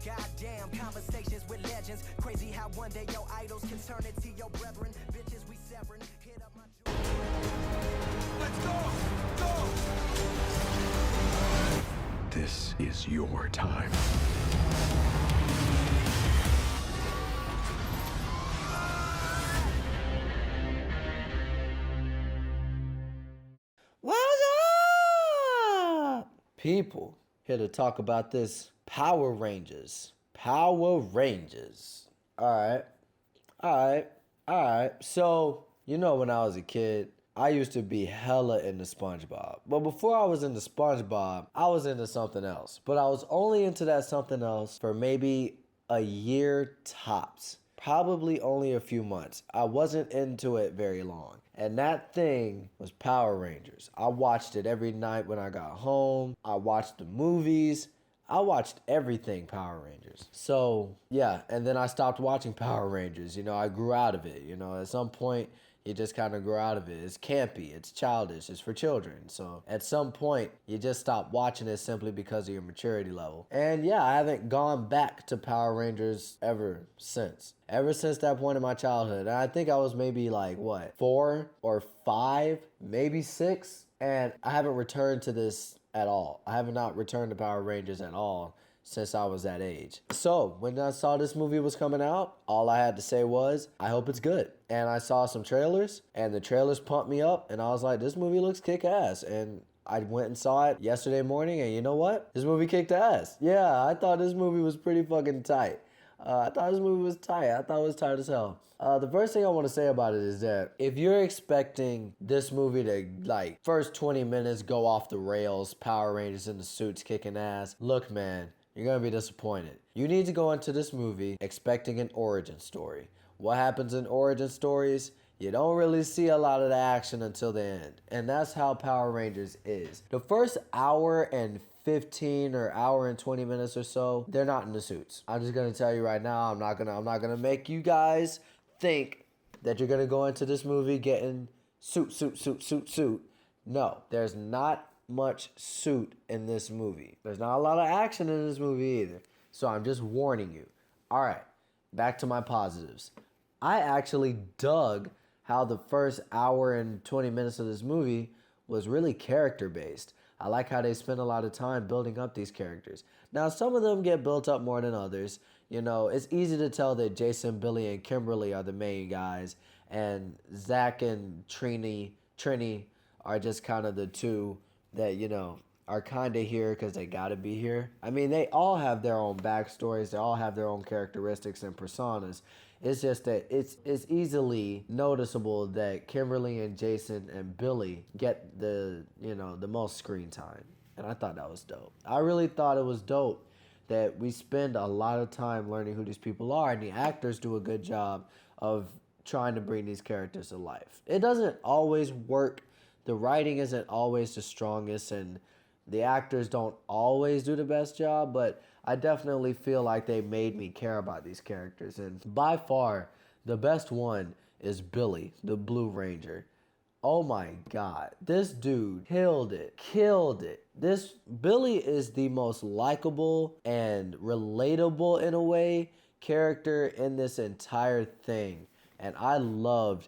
Goddamn, conversations with legends. Crazy how one day your idols can turn into your brethren. Bitches we severing. Hit up my Let's go! Go! This is your time. What's up, people? Here to talk about this Power Rangers. Power Rangers. All right. So, you know, when I was a kid, I used to be hella into SpongeBob. But before I was into SpongeBob, I was into something else. But I was only into that something else for maybe a year tops. Probably only a few months. I wasn't into it very long. And that thing was Power Rangers. I watched it every night when I got home. I watched the movies. I watched everything Power Rangers. So, yeah, and then I stopped watching Power Rangers. You know, I grew out of it. You know, at some point, you just kind of grow out of it. It's campy, it's childish, it's for children. So at some point, you just stop watching it simply because of your maturity level. And yeah, I haven't gone back to Power Rangers ever since. Ever since that point in my childhood. And I think I was maybe like, 4 or 5, maybe 6. And I haven't returned to this at all. I have not returned to Power Rangers at all since I was that age. So when I saw this movie was coming out, all I had to say was, I hope it's good. And I saw some trailers, and the trailers pumped me up, and I was like, this movie looks kick-ass. And I went and saw it yesterday morning, and you know what? This movie kicked ass. Yeah, I thought this movie was pretty fucking tight. I thought this movie was tight. I thought it was tight as hell. The first thing I want to say about it is that if you're expecting this movie to, like, first 20 minutes go off the rails, Power Rangers in the suits kicking ass, look, man, you're going to be disappointed. You need to go into this movie expecting an origin story. What happens in origin stories? You don't really see a lot of the action until the end. And that's how Power Rangers is. The first hour and 15 or hour and 20 minutes or so, they're not in the suits. I'm just gonna tell you right now, I'm not gonna make you guys think that you're gonna go into this movie getting suit. No, there's not much suit in this movie. There's not a lot of action in this movie either. So I'm just warning you. All right, back to my positives. I actually dug how the first hour and 20 minutes of this movie was really character based. I like how they spend a lot of time building up these characters. Now, some of them get built up more than others. You know, it's easy to tell that Jason, Billy, and Kimberly are the main guys, and Zach and Trini are just kind of the two that, you know, are kind of here because they got to be here. I mean, they all have their own backstories. They all have their own characteristics and personas. It's just that it's easily noticeable that Kimberly and Jason and Billy get the most screen time. And I thought that was dope. I really thought it was dope that we spend a lot of time learning who these people are, and the actors do a good job of trying to bring these characters to life. It doesn't always work. The writing isn't always the strongest, and the actors don't always do the best job, but I definitely feel like they made me care about these characters. And by far, the best one is Billy, the Blue Ranger. Oh my God, this dude killed it. This Billy is the most likable and relatable, in a way, character in this entire thing. And I loved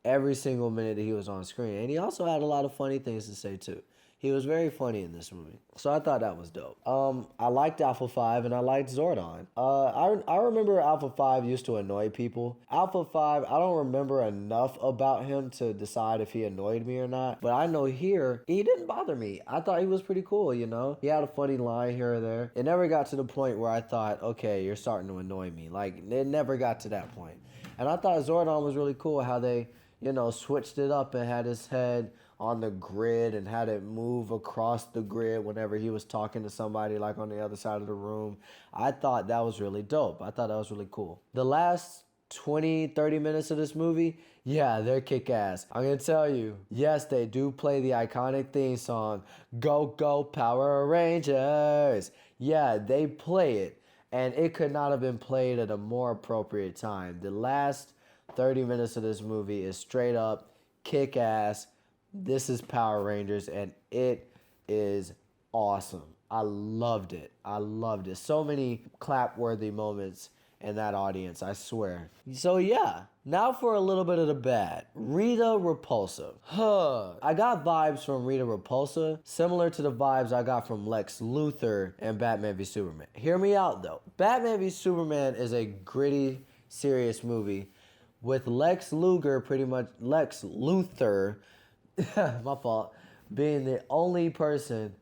every single minute that he was on screen. And he also had a lot of funny things to say too. He was very funny in this movie. So I thought that was dope. I liked Alpha 5 and I liked Zordon. I remember Alpha 5 used to annoy people. Alpha 5, I don't remember enough about him to decide if he annoyed me or not. But I know here, he didn't bother me. I thought he was pretty cool, you know? He had a funny line here or there. It never got to the point where I thought, okay, you're starting to annoy me. Like, it never got to that point. And I thought Zordon was really cool how they, you know, switched it up and had his head on the grid and had it move across the grid whenever he was talking to somebody like on the other side of the room. I thought that was really dope. I thought that was really cool. The last 20, 30 minutes of this movie, yeah, they're kick-ass. I'm going to tell you, yes, they do play the iconic theme song, Go, Go, Power Rangers. Yeah, they play it, and it could not have been played at a more appropriate time. The last 30 minutes of this movie is straight up kick-ass. This is Power Rangers, and it is awesome. I loved it. I loved it. So many clap-worthy moments in that audience, I swear. So yeah, now for a little bit of the bad. Rita Repulsa. I got vibes from Rita Repulsa similar to the vibes I got from Lex Luthor and Batman v Superman. Hear me out though. Batman v Superman is a gritty, serious movie with Lex Luthor, my fault, being the only person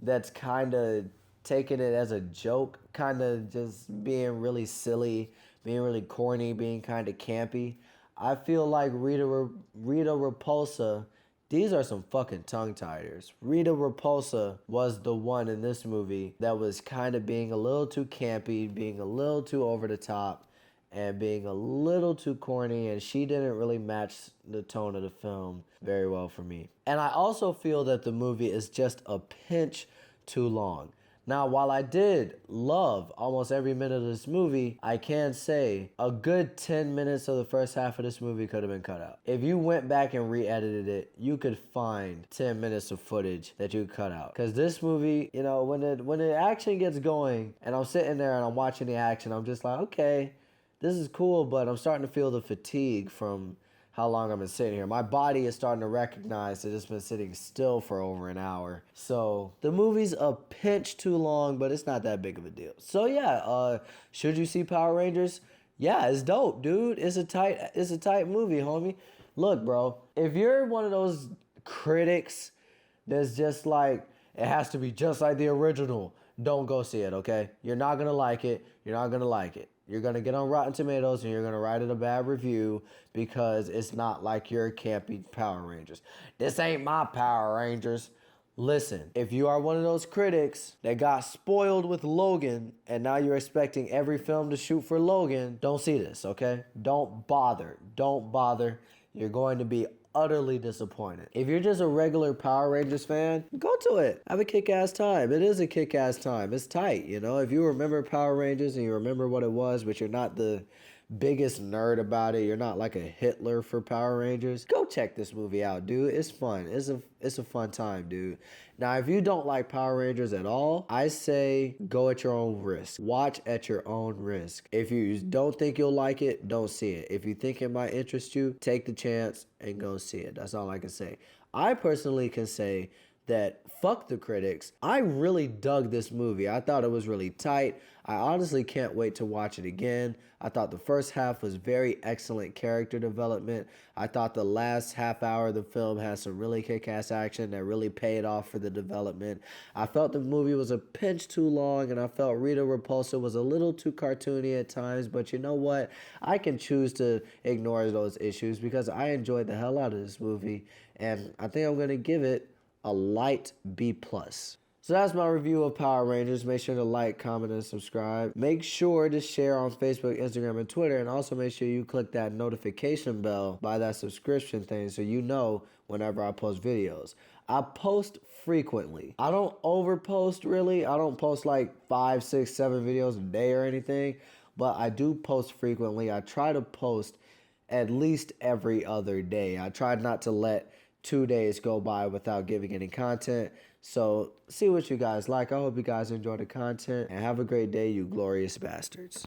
that's kind of taking it as a joke, kind of just being really silly, being really corny, being kind of campy. I feel like Rita Repulsa, these are some fucking tongue-tiers. Rita Repulsa was the one in this movie that was kind of being a little too campy, being a little too over the top, and being a little too corny, and she didn't really match the tone of the film very well for me. And I also feel that the movie is just a pinch too long. Now, while I did love almost every minute of this movie, I can say a good 10 minutes of the first half of this movie could have been cut out. If you went back and re-edited it, you could find 10 minutes of footage that you could cut out. Because this movie, you know, when the action gets going and I'm sitting there and I'm watching the action, I'm just like, okay, this is cool, but I'm starting to feel the fatigue from how long I've been sitting here. My body is starting to recognize that it's been sitting still for over an hour. So the movie's a pinch too long, but it's not that big of a deal. So yeah, should you see Power Rangers? Yeah, it's dope, dude. It's a tight movie, homie. Look, bro, if you're one of those critics that's just like, it has to be just like the original, don't go see it, okay? You're not gonna like it. You're not gonna like it. You're going to get on Rotten Tomatoes and you're going to write it a bad review because it's not like your campy Power Rangers. This ain't my Power Rangers. Listen, if you are one of those critics that got spoiled with Logan and now you're expecting every film to shoot for Logan, don't see this, okay? Don't bother. Don't bother. You're going to be utterly disappointed. If you're just a regular Power Rangers fan, go to it. Have a kick-ass time. It is a kick-ass time. It's tight, you know? If you remember Power Rangers and you remember what it was, but you're not the biggest nerd about it, you're not like a Hitler for Power Rangers, go check this movie out, dude. It's fun. It's a fun time, dude. Now, if you don't like Power Rangers at all, I say go at your own risk. Watch at your own risk. If you don't think you'll like it, don't see it. If you think it might interest you, take the chance and go see it. That's all I can say. I personally can say that fuck the critics. I really dug this movie. I thought it was really tight. I honestly can't wait to watch it again. I thought the first half was very excellent character development. I thought the last half hour of the film had some really kick-ass action that really paid off for the development. I felt the movie was a pinch too long, and I felt Rita Repulsa was a little too cartoony at times, but you know what? I can choose to ignore those issues because I enjoyed the hell out of this movie, and I think I'm going to give it a light B+. So that's my review of Power Rangers. Make sure to like, comment, and subscribe. Make sure to share on Facebook, Instagram, and Twitter. And also make sure you click that notification bell by that subscription thing so you know whenever I post videos. I post frequently. I don't overpost really. I don't post like 5, 6, 7 videos a day or anything. But I do post frequently. I try to post at least every other day. I try not to let 2 days go by without giving any content. So see what you guys like. I hope you guys enjoy the content and have a great day, you glorious bastards.